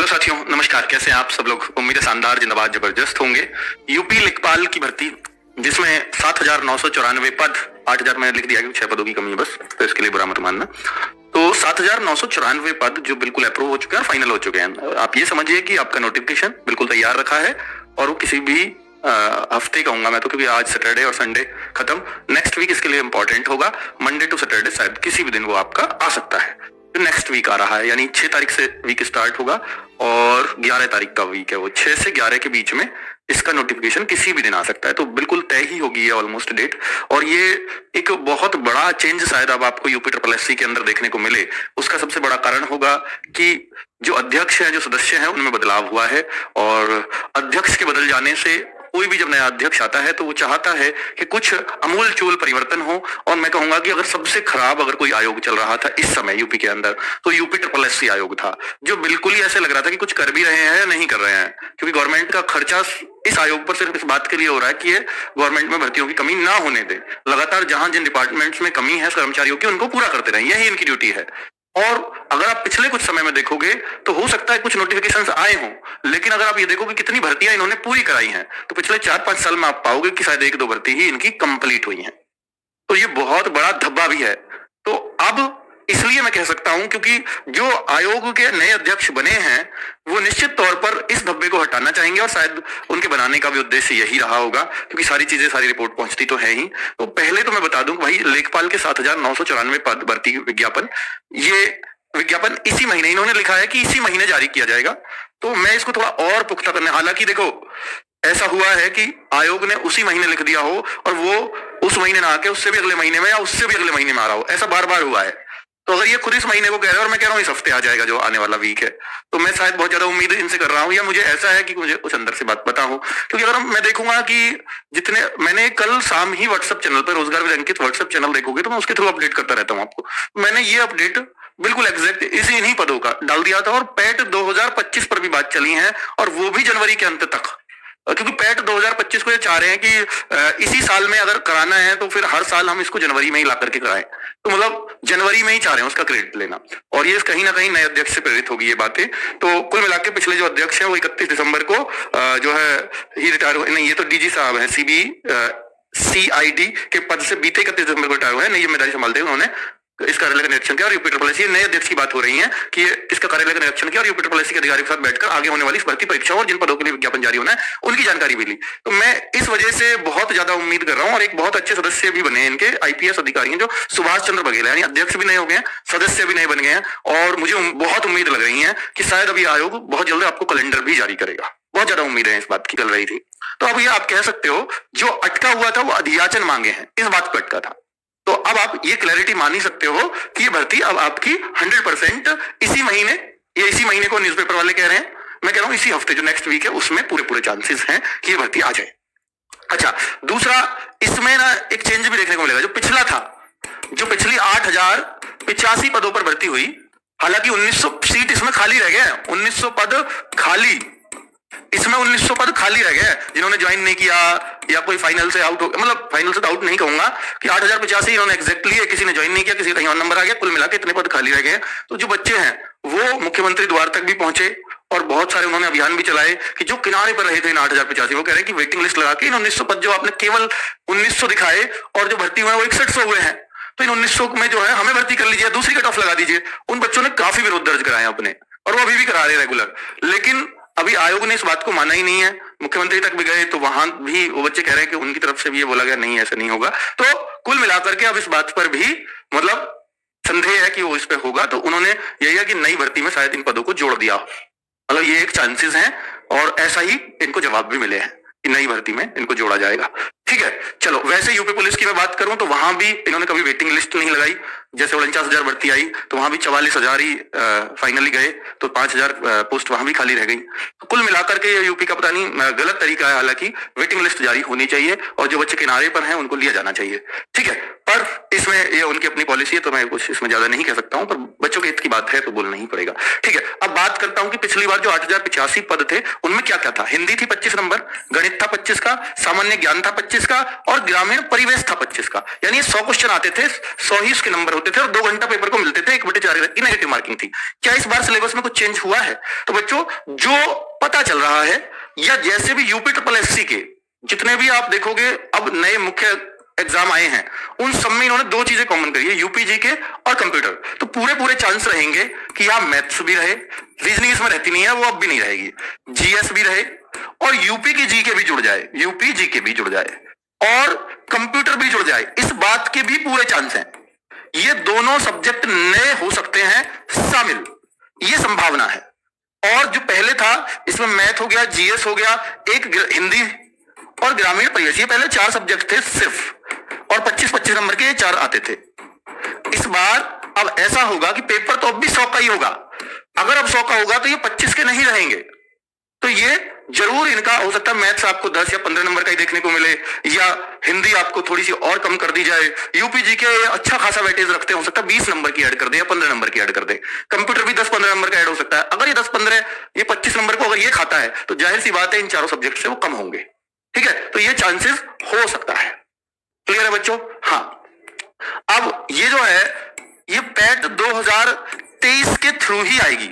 Hello साथियों, नमस्कार। कैसे हैं आप सब लोग? उम्मीद है शानदार, जिंदाबाद, जबरदस्त होंगे। यूपी लेखपाल की भर्ती जिसमें 7,994 पद, 8,000 मैंने लिख दिया कि 6 पदों की कमी है बस, तो इसके लिए बुरा मत मानना। तो 7,994 पद जो बिल्कुल अप्रूव हो चुके हैं और फाइनल हो चुके हैं। आप ये समझिए कि आपका नोटिफिकेशन बिल्कुल तैयार रखा है और वो किसी भी हफ्ते कहूंगा मैं तो, क्योंकि आज सैटरडे और संडे खत्म, नेक्स्ट वीक इसके लिए इंपॉर्टेंट होगा। मंडे टू सैटरडे शायद किसी भी दिन वो आपका आ सकता है। नेक्स्ट वीक आ रहा है, यानी 6 तारीख से वीक स्टार्ट होगा और 11 तारीख का वीक है वो। 6 से 11 के बीच में इसका नोटिफिकेशन किसी भी दिन आ सकता है, तो बिल्कुल तय ही होगी ये ऑलमोस्ट डेट। और ये एक बहुत बड़ा चेंज शायद अब आपको यूपी ट्रिपल एससी के अंदर देखने को मिले। उसका सबसे बड़ा कारण होगा कि जो अध्यक्ष है, जो सदस्य हैं, उनमें बदलाव हुआ है। और अध्यक्ष के बदल जाने से कोई भी जब नया अध्यक्ष आता है तो वो चाहता है कि कुछ अमूल चूल परिवर्तन हो। और मैं कहूंगा कि अगर सबसे खराब अगर कोई आयोग चल रहा था इस समय यूपी के अंदर, तो यूपी ट्रिपल एससी आयोग था, जो बिल्कुल ही ऐसे लग रहा था कि कुछ कर भी रहे हैं या नहीं कर रहे हैं। क्योंकि गवर्नमेंट का खर्चा इस आयोग पर सिर्फ इस बात के लिए हो रहा है कि ये गवर्नमेंट में भर्तियों की कमी ना होने दे। लगातार जहां जिन डिपार्टमेंट्स में कमी है कर्मचारियों की, उनको पूरा करते रहे, यही इनकी ड्यूटी है। और अगर आप पिछले कुछ समय में देखोगे तो हो सकता है कुछ नोटिफिकेशंस आए हों, लेकिन अगर आप ये देखोगे कितनी भर्तियां इन्होंने पूरी कराई हैं, तो पिछले 4-5 साल में आप पाओगे कि शायद 1-2 भर्ती ही इनकी कंप्लीट हुई हैं। तो ये बहुत बड़ा धब्बा भी है। तो अब इसलिए मैं कह सकता हूं, क्योंकि जो आयोग के नए अध्यक्ष बने हैं वो निश्चित तौर पर इस धब्बे को हटाना चाहेंगे, और शायद उनके बनाने का भी उद्देश्य यही रहा होगा, क्योंकि सारी चीजें, सारी रिपोर्ट पहुंचती तो है ही। तो पहले तो मैं बता दूं भाई, लेखपाल के 7,994 पद भर्ती विज्ञापन, ये विज्ञापन इसी महीने इन्होंने लिखा है कि इसी महीने जारी किया जाएगा। तो मैं इसको थोड़ा और पुख्ता करने, हालांकि देखो ऐसा हुआ है कि आयोग ने उसी महीने लिख दिया हो और वो उस महीने ना आके उससे भी अगले महीने में या उससे भी अगले महीने में आ रहा हो, ऐसा बार बार हुआ है। तो अगर ये खुद इस महीने को कह रहे हैं और मैं कह रहा हूँ इस हफ्ते आ जाएगा जो आने वाला वीक है, तो मैं शायद बहुत ज्यादा उम्मीद इनसे कर रहा हूँ, या मुझे ऐसा है कि मुझे कुछ अंदर से बात पता हो। क्योंकि अगर मैं देखूंगा कि जितने मैंने कल शाम ही व्हाट्सएप चैनल पर, रोजगार विद अंकित व्हाट्सएप चैनल देखोगे तो मैं उसके थ्रू अपडेट करता रहता हूँ आपको। मैंने ये अपडेट बिल्कुल एग्जैक्ट इसी इन्हीं पदों का डाल दिया था, और पैट 2025 पर भी बात चली है, और वो भी जनवरी के अंत तक। क्योंकि पैट 2025 को ये चाह रहे हैं कि इसी साल में अगर कराना है तो फिर हर साल हम इसको जनवरी में ही ला करके कराएं। तो मतलब जनवरी में ही चाह रहे हैं उसका क्रेडिट लेना, और ये कहीं ना कहीं नए अध्यक्ष से प्रेरित होगी ये बातें। तो कुल मिला के पिछले जो अध्यक्ष है वो 31 दिसंबर को जो है ही रिटायर हुए। नहीं, ये तो डीजी साहब है, CID के पद से बीते 31 दिसंबर को रिटायर हुए, नई जिम्मेदारी संभालते हुए उन्होंने इस कार्यालय का निरीक्षण किया। और यूपी ट्रिपल एससी नए अध्यक्ष की बात हो रही है कि इसका कार्यालय का निरीक्षण किया और यूपी ट्रिपल एससी के अधिकारियों के साथ बैठकर आगे होने वाली भर्ती परीक्षाओं और जिन पदों के लिए विज्ञापन जारी होना है उनकी जानकारी भी ली। तो मैं इस वजह से बहुत ज्यादा उम्मीद कर रहा हूँ, और एक बहुत अच्छे सदस्य भी बने हैं इनके, IPS अधिकारी हैं जो सुभाष चंद्र बघेल, यानी अध्यक्ष भी नए हो गए हैं, सदस्य भी नए बन गए हैं, और मुझे बहुत उम्मीद लग रही है कि शायद अभी आयोग बहुत जल्द आपको कैलेंडर भी जारी करेगा। बहुत ज्यादा उम्मीद है इस बात की, चल रही थी। तो अब ये आप कह सकते हो जो अटका हुआ था वो अधियाचन मांगे हैं, इस बात पर अटका था। तो अब आप ये क्लैरिटी मान ही सकते हो कि ये भर्ती अब आपकी 100% इसी महीने, ये इसी महीने को न्यूज़पेपर वाले कह रहे हैं, मैं कह रहा हूं इसी हफ्ते जो नेक्स्ट वीक है उसमें पूरे चांसेस हैं कि ये भर्ती आ जाए। अच्छा, दूसरा इसमें ना एक चेंज भी देखने को मिलेगा। जो पिछला था, जो पिछली 8,085 पदों पर भर्ती हुई, हालांकि 1900 सीट इसमें खाली रह गए, 1900 पद खाली, इसमें 1900 पद खाली रह गए जिन्होंने ज्वाइन नहीं किया या कोई फाइनल से आउट हो, मतलब फाइनल से तो आउट नहीं कहूंगा कि 8,085 इन्होंने एग्जैक्टली, किसी ने ज्वाइन नहीं किया, किसी का कहीं और नंबर आ गया, कुल मिला के इतने पद खाली रह गए। तो जो बच्चे हैं वो मुख्यमंत्री द्वार तक भी पहुंचे, और बहुत सारे उन्होंने अभियान भी चलाए कि जो किनारे पर रहे थे इन 8,085, वो कह रहे हैं कि वेटिंग लिस्ट लगा के इन 1900 पद जो आपने केवल 1900 दिखाए और जो भर्ती हुए हैं वो 6100 हुए हैं, तो इन 1900 में जो है हमें भर्ती कर लीजिए, दूसरी कट ऑफ लगा दीजिए। उन बच्चों ने काफी विरोध दर्ज कराए अपने, और वो अभी भी करा रहे रेगुलर। लेकिन अभी आयोग ने इस बात को माना ही नहीं है, मुख्यमंत्री तक भी गए तो वहां भी वो बच्चे कह रहे हैं कि उनकी तरफ से भी ये बोला गया नहीं, ऐसा नहीं होगा। तो कुल मिलाकर के अब इस बात पर भी मतलब संदेह है कि वो इस पे होगा। तो उन्होंने यही है कि नई भर्ती में शायद इन पदों को जोड़ दिया, मतलब ये एक चांसेस है, और ऐसा ही इनको जवाब भी मिले हैं कि नई भर्ती में इनको जोड़ा जाएगा। ठीक है, चलो। वैसे यूपी पुलिस की मैं बात करूं तो वहां भी इन्होंने कभी वेटिंग लिस्ट नहीं लगाई। जैसे 49,000 भर्ती आई तो वहां भी 44,000 ही फाइनली गए, तो 5,000 पोस्ट वहां भी खाली रह गई। तो कुल मिलाकर के यूपी का पता नहीं गलत तरीका है, हालांकि वेटिंग लिस्ट जारी होनी चाहिए और जो बच्चे किनारे पर हैं उनको लिया जाना चाहिए। ठीक है, पर इसमें ये उनकी अपनी पॉलिसी है, तो मैं कुछ इसमें ज्यादा नहीं कह सकता हूँ, पर बच्चों के हित की बात है तो बोलना ही पड़ेगा। ठीक है, अब बात करता हूँ कि पिछली बार जो 8,085 पद थे उनमें क्या क्या था। हिंदी थी 25 नंबर, गणित था 25 का, सामान्य ज्ञान था 25 का, और ग्रामीण परिवेश था 25 का। यानी 100 क्वेश्चन आते थे, 100 ही उसके नंबर होते होते थे और 2 घंटा पेपर को मिलते थे, 1/4 की नेगेटिव मार्किंग थी। क्या इस बार सिलेबस में कुछ चेंज हुआ है? तो बच्चों जो पता चल रहा है, या जैसे भी यूपी ट्रिपल एससी के जितने भी आप देखोगे अब नए मुख्य एग्जाम आए हैं, उन सब में इन्होंने 2 चीजें कॉमन करी है, यूपीजी के और कंप्यूटर। तो पूरे चांस रहेंगे कि यहाँ मैथ्स भी रहे, रीजनिंग इसमें रहती नहीं है, वो अब भी नहीं रहेगी, जीएस भी रहे और यूपी की जी के भी जुड़ जाए, यूपी जी के भी जुड़ जाए और कंप्यूटर भी जुड़ जाए, इस बात के भी पूरे चांस हैं। ये दोनों सब्जेक्ट नए हो सकते हैं शामिल, ये संभावना है। और जो पहले था इसमें मैथ हो गया, जीएस हो गया, एक हिंदी और ग्रामीण परिवेश, ये पहले 4 सब्जेक्ट थे सिर्फ, और 25-25 नंबर के ये 4 आते थे। इस बार अब ऐसा होगा कि पेपर तो अब भी 100 का ही होगा, अगर अब 100 का होगा तो ये 25 के नहीं रहेंगे। तो ये जरूर इनका हो सकता है मैथ्स आपको 10 या 15 नंबर का ही देखने को मिले, या हिंदी आपको थोड़ी सी और कम कर दी जाए। यूपीजी के अच्छा खासा वेटेज रखते हैं, हो सकता है 20 नंबर की ऐड कर दे या 15 नंबर की ऐड कर दे। कंप्यूटर भी 10-15 नंबर का ऐड हो सकता है। अगर ये 10-15 ये 25 नंबर को अगर ये खाता है तो जाहिर सी बात है इन चारों सब्जेक्ट से वो कम होंगे। ठीक है, तो ये चांसेस हो सकता है। क्लियर है बच्चों? हाँ, अब ये जो है ये पैट 2023 के थ्रू ही आएगी,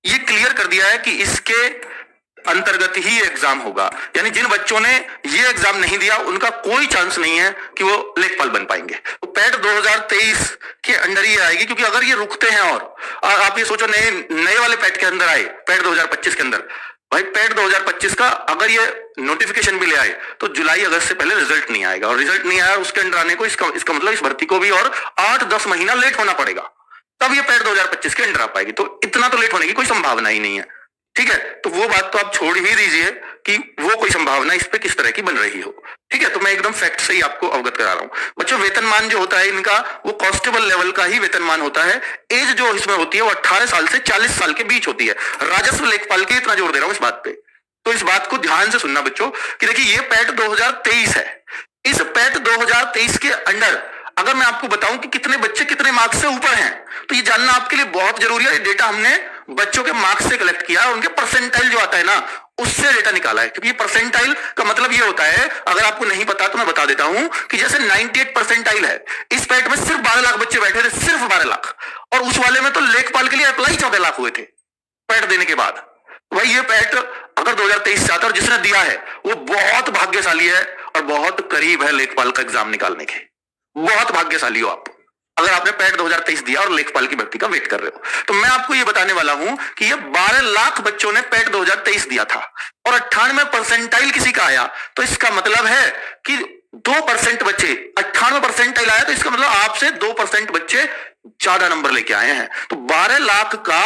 ये क्लियर कर दिया है कि इसके अंतर्गत ही एग्जाम होगा। यानी जिन बच्चों ने ये एग्जाम नहीं दिया उनका कोई चांस नहीं है कि वो लेखपाल बन पाएंगे। तो पैट 2023 के अंडर ही आएगी, क्योंकि अगर ये रुकते हैं और आप ये सोचो नए वाले पैट के अंदर आए, पैट 2025 के अंदर, भाई पैट 2025 का अगर ये नोटिफिकेशन भी ले आए तो जुलाई अगस्त से पहले रिजल्ट नहीं आएगा, और रिजल्ट नहीं आया उसके अंदर आने को इसका मतलब इस भर्ती को भी और 8-10 महीना लेट होना पड़ेगा, तब ये पैट 2025 के अंदर आ पाएगी। तो इतना तो लेट होने की कोई संभावना ही नहीं है। ठीक है, तो वो बात तो आप छोड़ ही दीजिए कि वो कोई संभावना इस पे किस तरह की बन रही हो। ठीक है, तो मैं एकदम फैक्ट से ही आपको अवगत करा रहा हूं। बच्चों वेतनमान जो होता है इनका वो कांस्टेबल लेवल का ही वेतनमान होता है। एज जो इसमें होती है वो 18 साल से 40 साल के बीच होती है। राजस्व लेखपाल के इतना जोर दे रहा हूं इस बात पे, तो इस बात को ध्यान से सुनना बच्चों कि देखिए ये पैट 2023 है। इस पैट 2023 के अंडर अगर मैं आपको बताऊं कि कितने बच्चे कितने मार्क्स से ऊपर हैं, तो ये जानना आपके लिए बहुत जरूरी है। ये डेटा हमने बच्चों के मार्क्स से कलेक्ट किया और उनके परसेंटाइल जो आता है ना उससे डेटा निकाला है। क्योंकि ये परसेंटाइल का मतलब ये होता है, अगर आपको नहीं पता तो मैं बता देता हूं कि जैसे 98 परसेंटाइल है, इस पैट में सिर्फ 12 लाख बच्चे बैठे थे, सिर्फ 12 लाख, और उस वाले में तो लेखपाल के लिए अप्लाई 14 लाख हुए थे पैट देने के बाद। भाई ये पैट अगर 2023 से आता है और जिसने दिया है वो बहुत भाग्यशाली है और बहुत करीब है लेखपाल का एग्जाम निकालने के। बहुत भाग्यशाली हो आप अगर आपने पैट 2023 दिया और लेखपाल की भर्ती का वेट कर रहे हो। तो मैं आपको ये बताने वाला हूं कि ये 12 लाख बच्चों ने पैट 2023 दिया था और 98 परसेंटाइल किसी का आया, तो इसका मतलब है कि 2% बच्चे 98 परसेंटाइल आया, तो इसका मतलब आपसे 2% बच्चे ज्यादा नंबर लेके आए हैं। तो 12 लाख का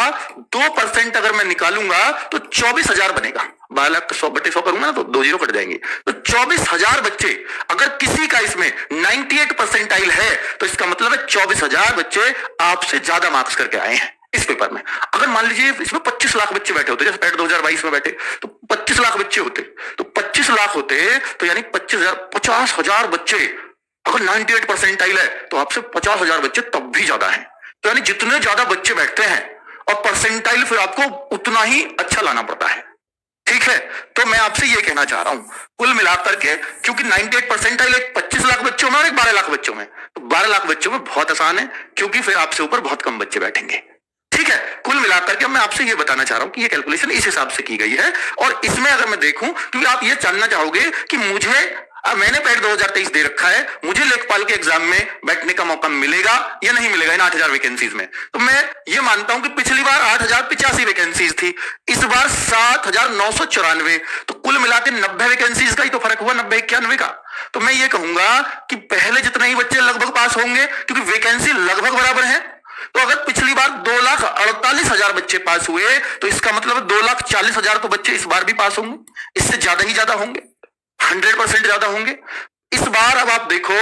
2% अगर मैं निकालूंगा तो 24,000 बनेगा। 12 लाख 100/100 करूंगा ना तो 2 जीरो कट जाएंगे, तो 24,000 बच्चे अगर किसी का इसमें 98 परसेंटाइल है तो इसका मतलब है 24,000 बच्चे आपसे ज्यादा मार्क्स करके आए हैं इस पेपर में। अगर मान लीजिए इसमें 25 लाख बच्चे बैठे होते, जैसे पैट 2022 में बैठे तो 25 लाख बच्चे होते, तो 25 लाख होते तो यानी 50,000 बच्चे अगर 98 परसेंटाइल है तो आपसे 50,000 बच्चे तब भी ज्यादा हैं। तो यानी जितने ज्यादा बच्चे बैठते हैं और परसेंटाइल फिर आपको उतना ही अच्छा लाना पड़ता है। ठीक है, तो मैं आपसे ये कहना चाह रहा हूं कुल मिलाकर के, क्योंकि 98 परसेंटाइल एक 25 लाख बच्चों में और एक 12 लाख बच्चों में, तो 12 लाख बच्चों में बहुत आसान है क्योंकि फिर आपसे ऊपर बहुत कम बच्चे बैठेंगे। ठीक है, कुल मिलाकर के मैं आपसे ये बताना चाह रहा हूं कि ये कैलकुलेशन इस हिसाब से की गई है। और इसमें अगर मैं देखूं, क्योंकि आप ये जानना चाहोगे कि मैंने पैट 2023 दे रखा है, मुझे लेखपाल के एग्जाम में बैठने का मौका मिलेगा या नहीं मिलेगा इन 8,000 वैकेंसीज में। तो मैं ये मानता हूं कि पिछली बार 8,085 वैकेंसीज थी, इस बार 7,994, तो कुल मिलाकर 90 वैकेंसीज का ही तो फर्क हुआ, 90-91 का। तो मैं ये कहूंगा कि पहले जितने ही बच्चे लगभग पास होंगे, क्योंकि वैकेंसी लगभग बराबर है, तो अगर पिछली बार 2,48,000 बच्चे पास हुए तो इसका मतलब 2,40,000 तो बच्चे इस बार भी पास होंगे, इससे ज्यादा ही ज्यादा होंगे, 100% ज्यादा होंगे इस बार। अब आप देखो,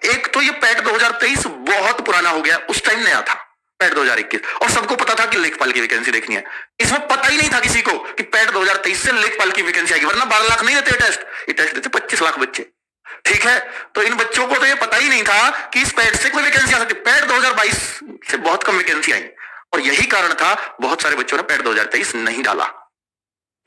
एक तो ये पैट 2023 बहुत पुराना हो गया, उस टाइम नया था पैट 2021 और सबको पता था कि लेखपाल की वैकेंसी देखनी है। इसमें पता ही नहीं था किसी को कि पैट 2023 से लेखपाल की वैकेंसी आएगी, वरना 12 लाख नहीं देते टेस्ट, ये टेस्ट देते 25 लाख बच्चे। ठीक है, तो इन बच्चों को तो ये पता ही नहीं था कि इस पैट से कोई वैकेंसी आ सकती। पैट 2022 से बहुत कम वैकेंसी आई और यही कारण था बहुत सारे बच्चों ने पैट 2023 नहीं डाला,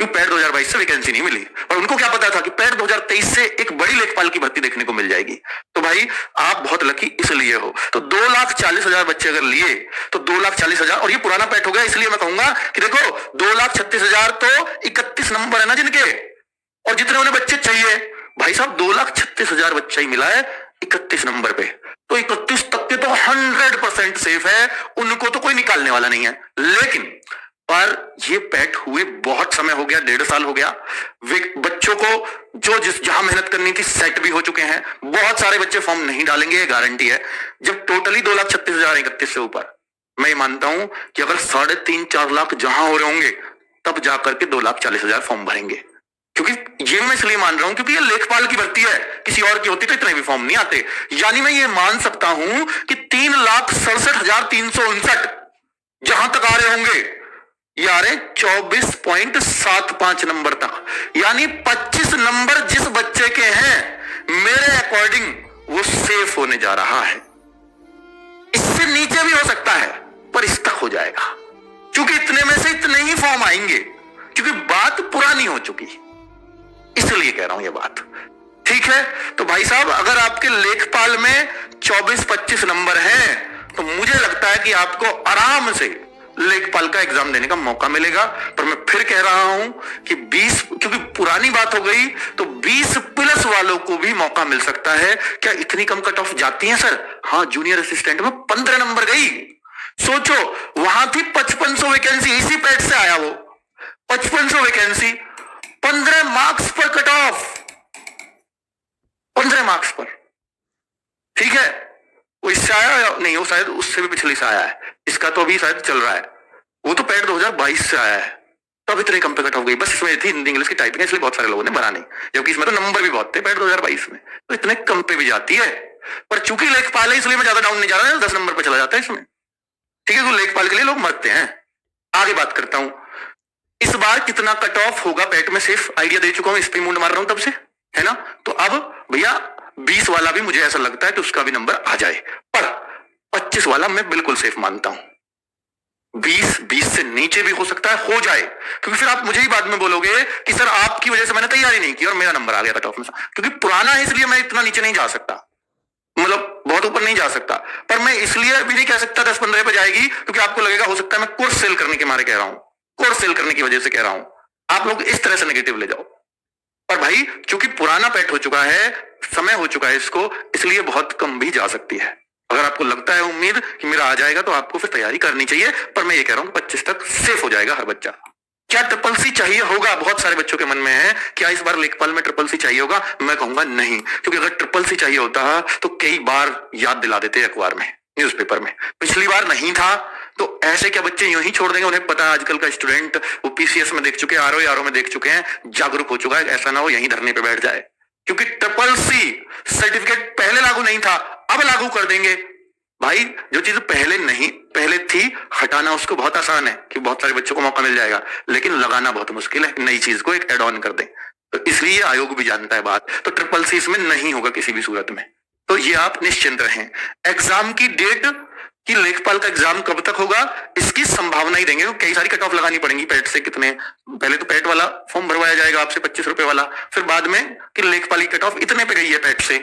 क्योंकि पैट 2022 से वैकेंसी नहीं मिली। और उनको क्या पता था कि पैट 2023 से एक बड़ी लेखपाल की भर्ती देखने को मिल जाएगी। तो तो भाई आप बहुत लकी इसलिए हो। तो 2,40,000 बच्चे अगर लिए तो 2,40,000, और ये पुराना पैट हो गया, इसलिए मैं कहूंगा कि देखो 2,36,000 तो 31 नंबर है ना जिनके, और जितने उन्हें बच्चे चाहिए भाई साहब 2,36,000 बच्चा ही मिला है 31 नंबर पे, तो 31 तक के तो 100% सेफ है, उनको तो कोई निकालने वाला नहीं है। लेकिन पर ये पैट हुए बहुत समय हो गया, 1.5 साल हो गया, वे बच्चों को जो जिस जहां मेहनत करनी थी सेट भी हो चुके हैं, बहुत सारे बच्चे फॉर्म नहीं डालेंगे, ये गारंटी है। जब टोटली 2,36,000 31 से ऊपर, मैं मानता हूं कि अगर 3.5-4 लाख जहां हो रहे होंगे तब जाकर के 2,40,000 फॉर्म भरेंगे। क्योंकि ये मैं इसलिए मान रहा हूं क्योंकि ये लेखपाल की भर्ती है, किसी और की होती तो इतने भी फॉर्म नहीं आते। यानी मैं ये मान सकता हूं कि 3,67,359 जहां तक आ रहे होंगे, ये आ रहे 24.75 नंबर तक, यानी 25 नंबर जिस बच्चे के हैं मेरे अकॉर्डिंग वो सेफ होने जा रहा है। इससे नीचे भी हो सकता है पर इस तक हो जाएगा, क्योंकि इतने में से इतने ही फॉर्म आएंगे, क्योंकि बात पुरानी हो चुकी, इसलिए कह रहा हूं ये बात। ठीक है, तो भाई साहब अगर आपके लेखपाल में 24-25 नंबर है तो मुझे लगता है कि आपको आराम से लेखपाल का एग्जाम देने का मौका मिलेगा। पर मैं फिर कह रहा हूं कि 20, क्योंकि पुरानी बात हो गई, तो 20+ वालों को भी मौका मिल सकता है। क्या इतनी कम कट ऑफ जाती है सर? हाँ, जूनियर असिस्टेंट में 15 नंबर गई। सोचो, वहां थी 5500 वैकेंसी, इसी पैट से आया वो 5500 वैकेंसी, 15 मार्क्स पर कट ऑफ, 15 मार्क्स पर। ठीक है, वो इससे आया या नहीं? वो शायद उससे भी पिछले से आया है, इसका तो अभी शायद चल रहा है। वो तो पैट 2022 से आया है, तो अभी इतने कम पे कट ऑफ गई। बस इसमें थी हिंदी इंग्लिश की टाइपिंग, इसलिए बहुत सारे लोगों ने भरा नहीं, जबकि इसमें तो नंबर भी बहुत थे पैट 2022 में, तो इतने कम पे भी जाती है। पर चूंकि लेखपाल है इसलिए मैं ज्यादा डाउन नहीं जा रहा है, 10 नंबर पर चला जाता है इसमें। ठीक है, तो लेखपाल के लिए लोग मरते हैं। आगे बात करता हूं, इस बार कितना कट ऑफ होगा पैट में, सिर्फ आइडिया दे चुका हूं, इस पे मुंड मार रहा हूं तब से, है ना। तो अब भैया 20 वाला भी मुझे ऐसा लगता है कि उसका भी नंबर आ जाए, पर 25 वाला मैं बिल्कुल सेफ मानता हूं। 20 से नीचे भी हो सकता है, हो जाए, क्योंकि फिर आप मुझे ही बाद में बोलोगे कि सर आपकी वजह से मैंने तैयारी नहीं की और मेरा नंबर आ गया कट ऑफ में। क्योंकि पुराना है इसलिए मैं इतना नीचे नहीं जा सकता, मतलब बहुत ऊपर नहीं जा सकता। पर मैं इसलिए भी नहीं कह सकता 10-15 पे जाएगी, क्योंकि आपको लगेगा हो सकता है मैं कोर्स सेल करने के मारे कह रहा हूं, कोर्स सेल करने की वजह से कह रहा हूं। आप लोग इस तरह से नेगेटिव ले जाओ। पर भाई क्योंकि पुराना पैट हो चुका है, समय हो चुका है इसको, इसलिए बहुत कम भी जा सकती है। अगर आपको लगता है उम्मीद कि मेरा आ जाएगा तो आपको फिर तैयारी करनी चाहिए। पर मैं ये कह रहा हूं 25 तक सेफ हो जाएगा हर बच्चा। क्या ट्रिपल-सी चाहिए होगा? बहुत सारे बच्चों के मन में है, क्या इस बार लेखपाल में ट्रिपल-सी चाहिए होगा? मैं कहूंगा नहीं, क्योंकि अगर ट्रिपल-सी चाहिए होता तो कई बार याद दिला देते अखबार में, न्यूज़पेपर में। पिछली बार नहीं था तो ऐसे क्या बच्चे यूं ही छोड़ देंगे? उन्हें पता है आजकल का स्टूडेंट, वो पीसीएस में देख चुके हैं, आरओ में देख चुके हैं, जागरूक हो चुका है, ऐसा ना हो यहीं धरने पे बैठ जाए। क्योंकि ट्रिपल-सी सर्टिफिकेट पहले लागू नहीं था, अब लागू कर देंगे। भाई जो चीज पहले थी, हटाना उसको बहुत आसान है कि बहुत सारे बच्चों को मौका मिल जाएगा, लेकिन लगाना बहुत मुश्किल है, नई चीज को एक एड ऑन कर दें। तो इसलिए आयोग भी जानता है बात। तो ट्रिपल-सी इसमें नहीं होगा किसी भी सूरत में, तो ये आप निश्चिंत रहें। एग्जाम की डेट कि लेखपाल का एग्जाम कब तक होगा इसकी संभावना ही देंगे, कई सारी कट ऑफ लगानी पड़ेंगी पैट से। कितने, पहले तो पैट वाला फॉर्म भरवाया जाएगा आपसे 25 रुपए वाला, फिर बाद में कि लेखपाल की कट ऑफ इतने पे गई है पैट से,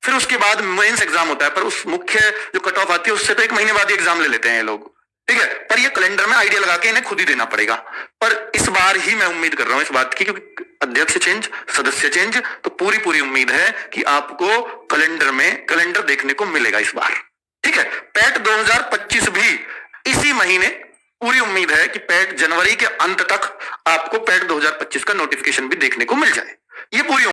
फिर उसके बाद मेंस एग्जाम होता है। पर उस मुख्य जो कट ऑफ आती है उससे तो 1 महीने बाद ही एग्जाम ले लेते हैं ये लोग। ठीक है, पर ये कैलेंडर में आइडिया लगा के इन्हें खुद ही देना पड़ेगा। पर इस बार ही मैं उम्मीद कर रहा हूं इस बात की, क्योंकि अध्यक्ष चेंज, सदस्य चेंज, तो पूरी उम्मीद है कि आपको कैलेंडर देखने को मिलेगा इस बार। ठीक है, पैट 2025 भी इसी महीने, पूरी उम्मीद है कि पैट जनवरी के अंत तक आपको पैट 2025 का नोटिफिकेशन भी देखने को मिल जाए, ये पूरी